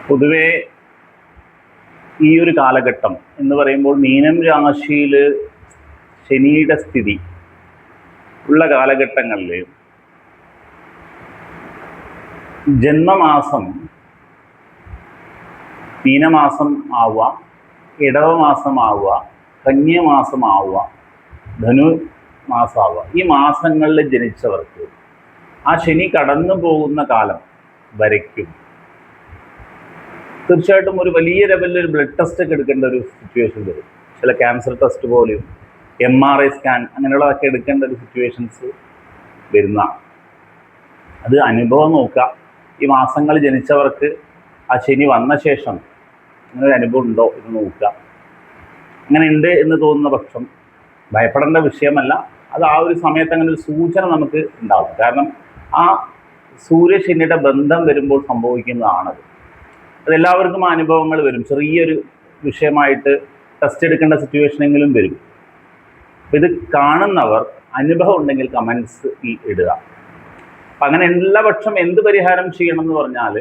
പൊതുവേ ഈ ഒരു കാലഘട്ടം എന്ന് പറയുമ്പോൾ മീനം രാശിയിൽ ശനിയുടെ സ്ഥിതി ഉള്ള കാലഘട്ടങ്ങളിൽ ജന്മമാസം മീനമാസം ആവുക, ഇടവമാസം ആവുക, കന്യമാസം ആവുക, ധനു മാസമാവുക, ഈ മാസങ്ങളിൽ ജനിച്ചവർക്ക് ആ ശനി കടന്നു പോകുന്ന കാലം വരയ്ക്കും തീർച്ചയായിട്ടും ഒരു വലിയ ലെവലിൽ ഒരു ബ്ലഡ് ടെസ്റ്റ് ഒക്കെ എടുക്കേണ്ട ഒരു സിറ്റുവേഷൻ വരും. ചില ക്യാൻസർ ടെസ്റ്റ് പോലെയും MRI സ്കാൻ അങ്ങനെയുള്ളതൊക്കെ എടുക്കേണ്ട ഒരു സിറ്റുവേഷൻസ് വരുന്നതാണ്. അത് അനുഭവം നോക്കുക. ഈ മാസങ്ങൾ ജനിച്ചവർക്ക് ആ ശനി വന്ന ശേഷം അങ്ങനെ ഒരു അനുഭവം ഉണ്ടോ എന്ന് നോക്കുക. അങ്ങനെ ഉണ്ട് എന്ന് തോന്നുന്ന പക്ഷം ഭയപ്പെടേണ്ട വിഷയമല്ല. അത് ആ ഒരു സമയത്ത് അങ്ങനെ ഒരു സൂചന നമുക്ക് ഉണ്ടാകും. കാരണം ആ സൂര്യശനിയുടെ ബന്ധം വരുമ്പോൾ സംഭവിക്കുന്നതാണത്. അതെല്ലാവർക്കും ആ അനുഭവങ്ങൾ വരും. ചെറിയൊരു വിഷയമായിട്ട് ടെസ്റ്റ് എടുക്കേണ്ട സിറ്റുവേഷനെങ്കിലും വരും. അപ്പം ഇത് കാണുന്നവർ അനുഭവം ഉണ്ടെങ്കിൽ കമൻസ് ഇടുക. അപ്പം അങ്ങനെ എല്ലാ പക്ഷം എന്ത് പരിഹാരം ചെയ്യണം എന്ന് പറഞ്ഞാൽ